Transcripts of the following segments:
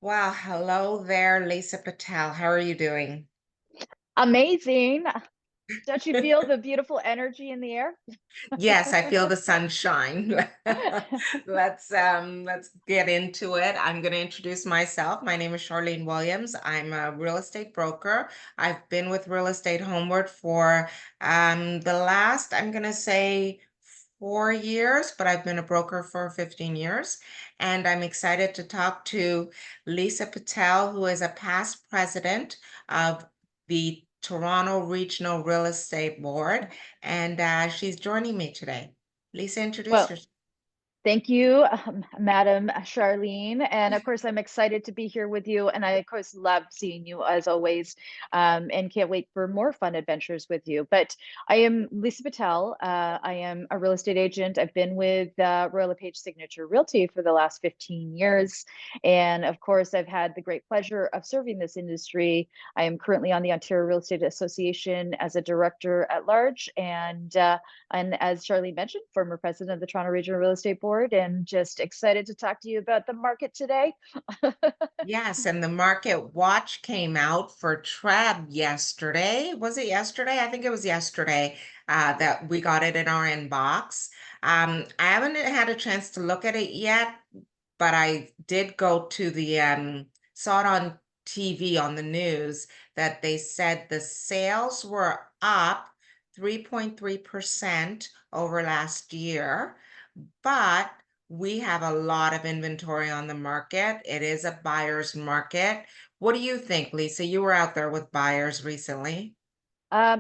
Wow, hello there, Lisa Patel. How are you doing? Amazing. Don't you feel the beautiful energy in the air? Yes, I feel the sunshine. Let's get into it. I'm going to introduce myself. My name is Charlene Williams. I'm a real estate broker. I've been with Real Estate Homeward for the last, I'm going to say 4 years, but I've been a broker for 15 years. And I'm excited to talk to Lisa Patel, who is a past president of the Toronto Regional Real Estate Board, and she's joining me today. Lisa, introduce Well, yourself. thank you, Madam Charlene. And of course, I'm excited to be here with you. And I, of course, love seeing you as always, and can't wait for more fun adventures with you. But I am Lisa Patel. I am a real estate agent. I've been with Royal LePage Signature Realty for the last 15 years. And of course, I've had the great pleasure of serving this industry. I am currently on the Ontario Real Estate Association as a director at large. And as Charlene mentioned, former president of the Toronto Regional Real Estate Board, and just excited to talk to you about the market today. Yes, and the market watch came out for TRAB yesterday. Was it yesterday? I think it was yesterday that we got it in our inbox. I haven't had a chance to look at it yet, but I did go to saw it on TV on the news that they said the sales were up 3.3% over last year, but we have a lot of inventory on the market. It is a buyer's market. What do you think, Lisa? You were out there with buyers recently.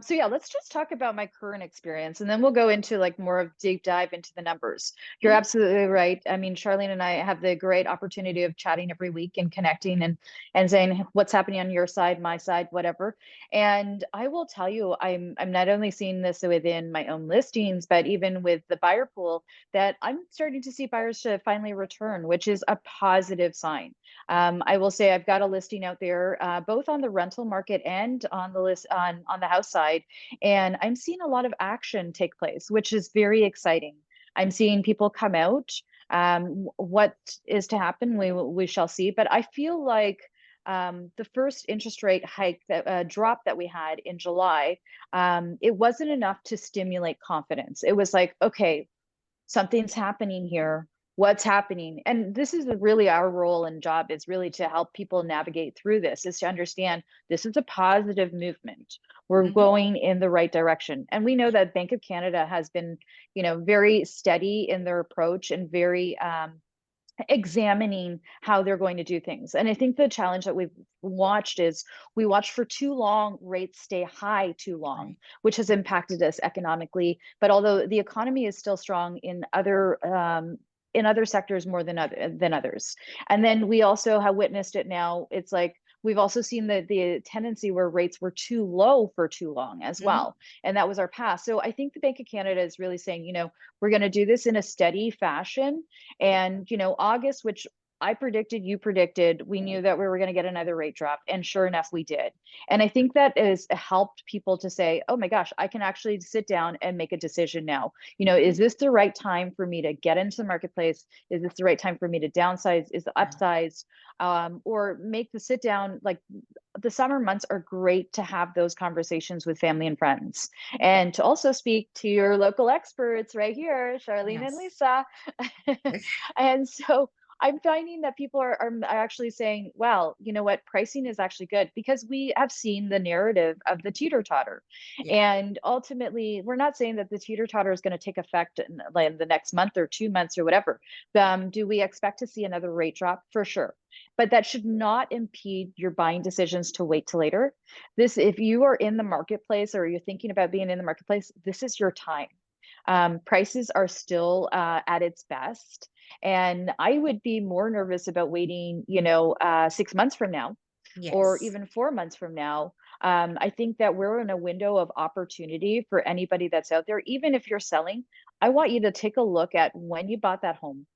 So yeah, let's just talk about my current experience and then we'll go into like more of deep dive into the numbers. You're Mhm. absolutely right. I mean, Charlene and I have the great opportunity of chatting every week and connecting and saying what's happening on your side, my side, whatever. And I will tell you, I'm not only seeing this within my own listings, but even with the buyer pool, that I'm starting to see buyers to finally return, which is a positive sign. I will say I've got a listing out there, both on the rental market and on the list on the house side, and I'm seeing a lot of action take place, which is very exciting. I'm seeing people come out. What is to happen, we shall see. But I feel like the first interest rate hike that drop that we had in July, it wasn't enough to stimulate confidence. It was like, okay, something's happening here. What's happening? And this is really our role and job, is really to help people navigate through this, is to understand this is a positive movement. We're Mhm. going in the right direction. And we know that Bank of Canada has been, very steady in their approach and very examining how they're going to do things. And I think the challenge that we've watched is we watched for too long rates stay high too long, Right. which has impacted us economically. But although the economy is still strong in other sectors more than others, and then we also have witnessed it now. It's like we've also seen the tendency where rates were too low for too long as Mhm. well, and that was our past. So I think the Bank of Canada is really saying, we're going to do this in a steady fashion, and, August, which I predicted, you predicted, we knew that we were going to get another rate drop. And sure enough, we did. And I think that has helped people to say, oh my gosh, I can actually sit down and make a decision now. Is this the right time for me to get into the marketplace? Is this the right time for me to downsize? Is the Yeah. upsize? Or make the sit down, like the summer months are great to have those conversations with family and friends, and to also speak to your local experts right here, Charlene and Yes. Lisa. And so I'm finding that people are actually saying, well, you know what, pricing is actually good, because we have seen the narrative of the teeter totter. Yeah. And ultimately, we're not saying that the teeter totter is going to take effect in like the next month or 2 months or whatever. Do we expect to see another rate drop? For sure. But that should not impede your buying decisions to wait till later. If you are in the marketplace or you're thinking about being in the marketplace, this is your time. Prices are still at its best. And I would be more nervous about waiting, 6 months from now or Yes. even 4 months from now. I think that we're in a window of opportunity for anybody that's out there. Even if you're selling, I want you to take a look at when you bought that home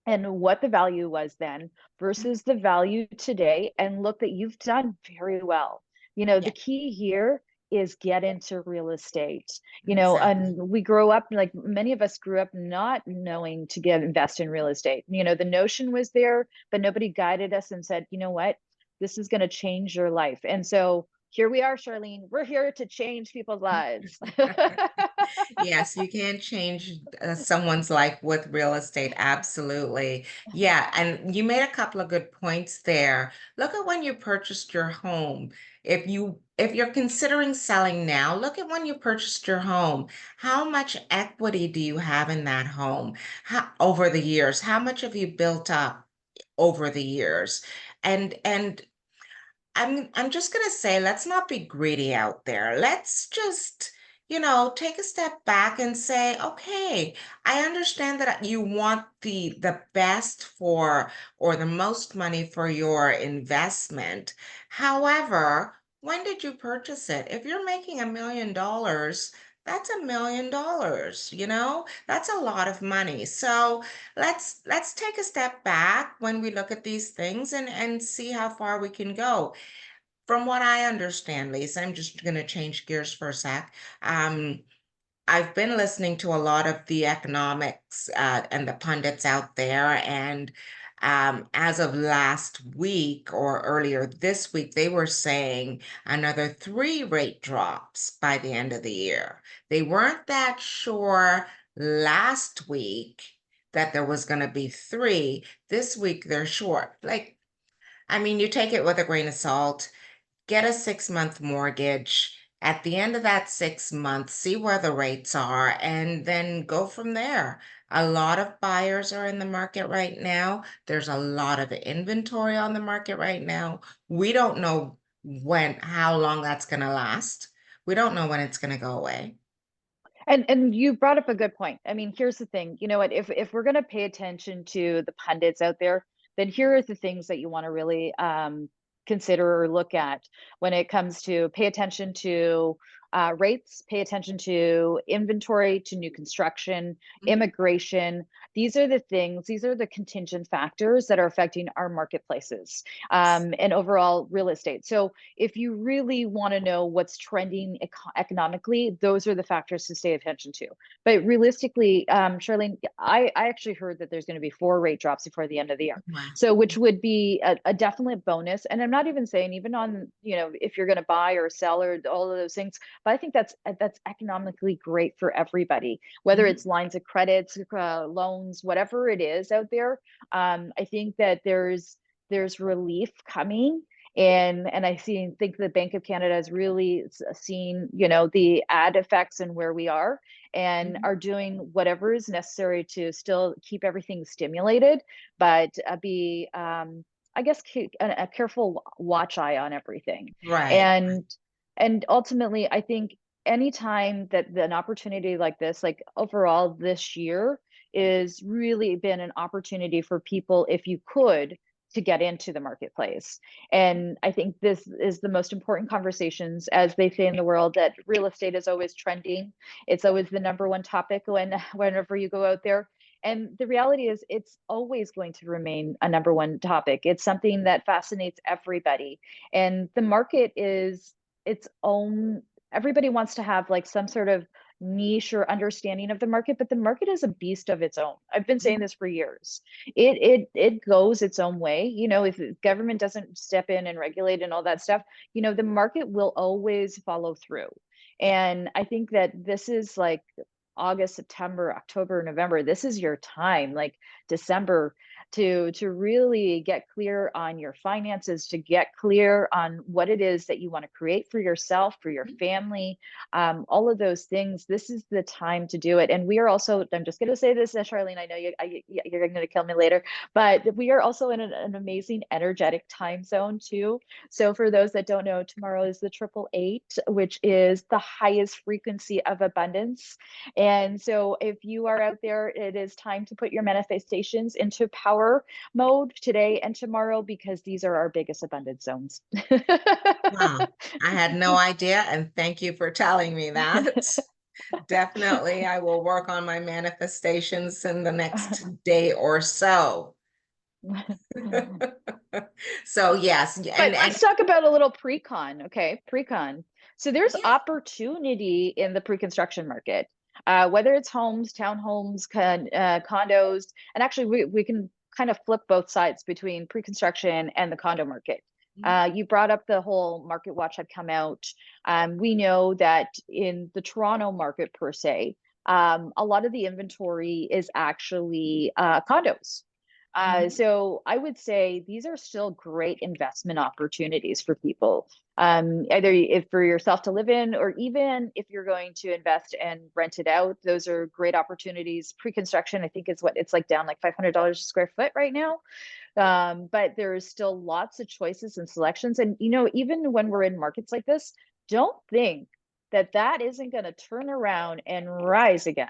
and what the value was then Mhm. versus the value today, and look that you've done very well. The Yeah. key here is get into real estate. And Exactly. we grow up, like many of us grew up not knowing to invest in real estate. The notion was there, but nobody guided us and said, you know what, this is going to change your life. And so here we are, Charlene. We're here to change people's lives. Yes, you can change someone's life with real estate. Absolutely. Yeah. And you made a couple of good points there. Look at when you purchased your home. If you're considering selling now, look at when you purchased your home. How much equity do you have in that home? Over the years? How much have you built up over the years? And I'm just gonna say, let's not be greedy out there. Let's just, take a step back and say, okay, I understand that you want the best for or the most money for your investment. However, when did you purchase it? If you're making $1 million, that's $1 million, That's a lot of money. So let's take a step back when we look at these things and see how far we can go. From what I understand, Lisa, I'm just going to change gears for a sec. Um, I've been listening to a lot of the economics and the pundits out there, and as of last week or earlier this week, they were saying another three rate drops by the end of the year. They weren't that sure last week that there was going to be three. This week, they're sure. I mean, you take it with a grain of salt. Get a 6-month mortgage. At the end of that 6 months, see where the rates are and then go from there. A lot of buyers are in the market right now. There's a lot of inventory on the market right now. We don't know how long that's going to last. We don't know when it's going to go away. And you brought up a good point. I mean, here's the thing. You know what? If we're going to pay attention to the pundits out there, then here are the things that you want to really consider or look at when it comes to pay attention to rates, pay attention to inventory, to new construction, Mhm. immigration. These are the things, these are the contingent factors that are affecting our marketplaces and overall real estate. So if you really want to know what's trending economically, those are the factors to pay attention to. But realistically, Charlene, I actually heard that there's going to be 4 rate drops before the end of the year. Wow. So which would be a definite bonus. And I'm not even saying even on, if you're going to buy or sell or all of those things, but I think that's economically great for everybody, whether Mhm. it's lines of credits, loans, whatever it is out there. I think that there's relief coming, and think the Bank of Canada has really seen the ad effects and where we are, and Mhm. are doing whatever is necessary to still keep everything stimulated, but be I guess a careful watch eye on everything. Right. And ultimately, I think anytime that an opportunity like this, like overall this year, is really been an opportunity for people, if you could, to get into the marketplace. And I think this is the most important conversations, as they say in the world, that real estate is always trending. It's always the number one topic whenever you go out there. And the reality is, it's always going to remain a number one topic. It's something that fascinates everybody. And the market is its own, everybody wants to have like some sort of niche or understanding of the market, but the market is a beast of its own. I've been saying Mhm. this for years. It goes its own way. If the government doesn't step in and regulate and all that stuff, the market will always follow through. Yeah. And I think that this is like August, September, October, November. This is your time, like December, to really get clear on your finances, to get clear on what it is that you want to create for yourself, for your family, all of those things. This is the time to do it. And we are also, I'm just going to say this, Charlene, I know you're going to kill me later, but we are also in an amazing energetic time zone too. So for those that don't know, tomorrow is the 888, which is the highest frequency of abundance. And so if you are out there, it is time to put your manifestations into power mode today and tomorrow, because these are our biggest abundance zones. Wow. I had no idea, and thank you for telling me that. Definitely, I will work on my manifestations in the next day or so. So yes, But and let's talk about a little pre-con, okay? Pre-con. So there's Yeah. opportunity in the pre-construction market, whether it's homes, townhomes, condos, and actually we can kind of flip both sides between pre-construction and the condo market. Mhm. You brought up the whole market watch had come out. We know that in the Toronto market per se, a lot of the inventory is actually condos. Mhm. So I would say these are still great investment opportunities for people, either if for yourself to live in, or even if you're going to invest and rent it out. Those are great opportunities. Pre-construction, I think, is what it's like, down like $500 a square foot right now. But there's still lots of choices and selections. And even when we're in markets like this, don't think that that isn't going to turn around and rise again.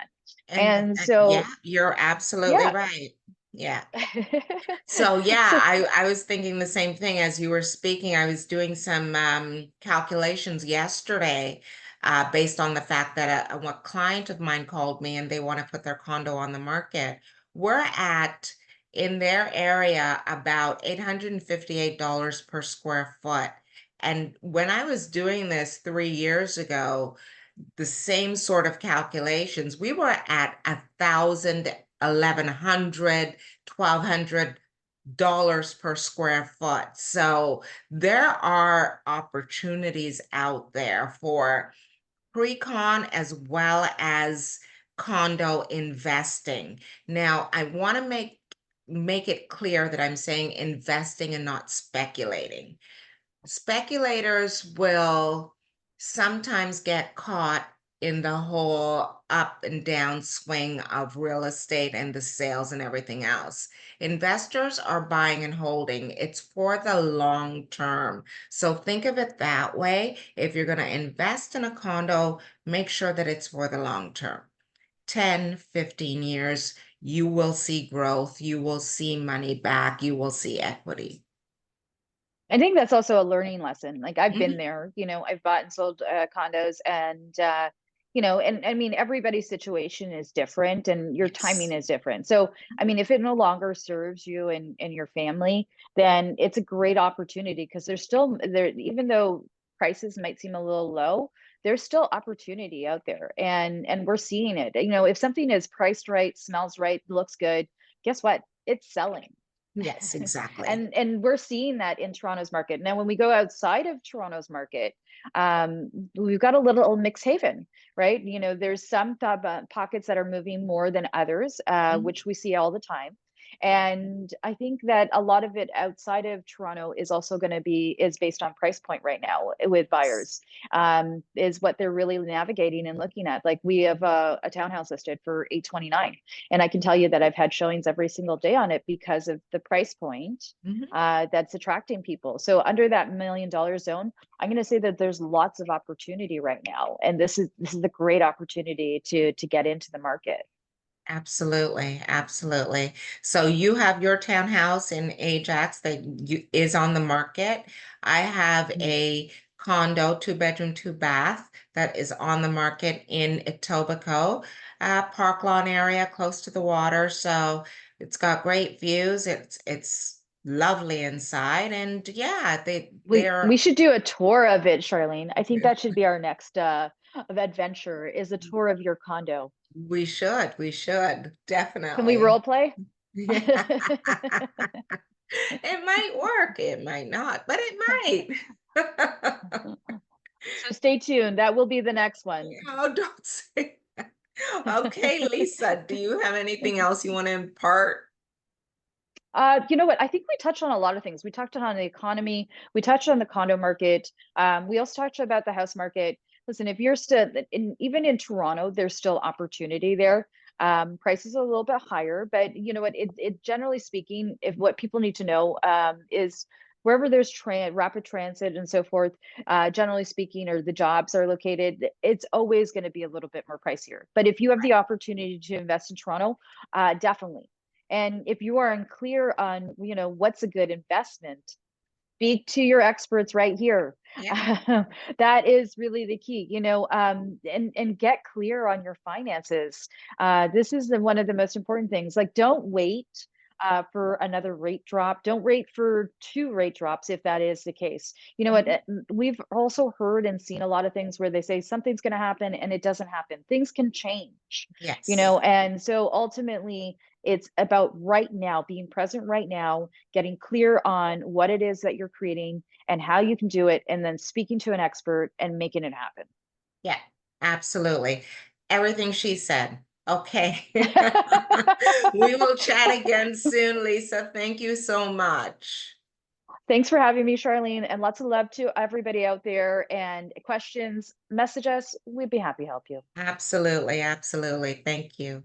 And And yeah, so, you're absolutely yeah. right. Yeah. So yeah, So I was thinking the same thing as you were speaking. I was doing some calculations yesterday, based on the fact that a client of mine called me and they want to put their condo on the market. We're at, in their area, about $858 per square foot. And when I was doing this 3 years ago, the same sort of calculations, we were at 1,000, 1,100, $1,200 per square foot. So there are opportunities out there for pre-con as well as condo investing. Now, I want to make it clear that I'm saying investing and not speculating. Speculators will sometimes get caught in the whole up and down swing of real estate and the sales and everything else. Investors are buying and holding. It's for the long term. So think of it that way. If you're going to invest in a condo, make sure that it's for the long term. 10, 15 years, you will see growth, you will see money back, you will see equity. I think that's also a learning lesson. Like, I've been Mhm. there, I've bought and sold condos, and and I mean, everybody's situation is different and your timing Yes. is different. So, I mean, if it no longer serves you and your family, then it's a great opportunity, because there's still there, even though prices might seem a little low, there's still opportunity out there, and we're seeing it. If something is priced right, smells right, looks good, guess what? It's selling. Yes, exactly. And we're seeing that in Toronto's market. Now, when we go outside of Toronto's market, we've got a little mixed haven, right? There's some pockets that are moving more than others, Mhm. which we see all the time. And I think that a lot of it outside of Toronto is also going to be is based on price point right now with buyers, is what they're really navigating and looking at. Like, we have a townhouse listed for 829, and I can tell you that I've had showings every single day on it because of the price point, Mhm. that's attracting people. So under that $1 million zone, I'm going to say that there's lots of opportunity right now, and this is a great opportunity to get into the market. Absolutely, absolutely. So you have your townhouse in Ajax that is on the market. I have Mhm. a condo, 2 bedroom, 2 bath, that is on the market in Etobicoke, Park Lawn area, close to the water. So it's got great views. It's lovely inside, and yeah, We they're should do a tour of it, Charlene. I think that should be our next of adventure, is a tour of your condo. we should Can we definitely. role play? Yeah. It might work, it might not, but it might. So stay tuned. That will be the next one. Oh, don't say that. Okay, Lisa, do you have anything else you want to impart? You know what? I think we touched on a lot of things. We touched on the economy. We touched on the condo market. We also touched about the house market. Listen, if you're still even in Toronto, there's still opportunity there. Prices are a little bit higher, but you know what? It generally speaking, if what people need to know is wherever there's rapid transit and so forth, generally speaking, or the jobs are located, it's always going to be a little bit more pricier. But if you have the opportunity to invest in Toronto, definitely. And if you are unclear on, what's a good investment, speak to your experts right here. Yeah. That is really the key, and get clear on your finances. This is one of the most important things. Like, don't wait for another rate drop. Don't wait for two rate drops if that is the case. You know what? Mhm. We've also heard and seen a lot of things where they say something's going to happen and it doesn't happen. Things can change, you know, Yes. and so ultimately it's about right now, being present right now, getting clear on what it is that you're creating and how you can do it, and then speaking to an expert and making it happen. Yeah, absolutely. Everything she said. Okay. We will chat again soon, Lisa. Thank you so much. Thanks for having me, Charlene, and lots of love to everybody out there. And questions, message us. We'd be happy to help you. Absolutely, absolutely. Thank you.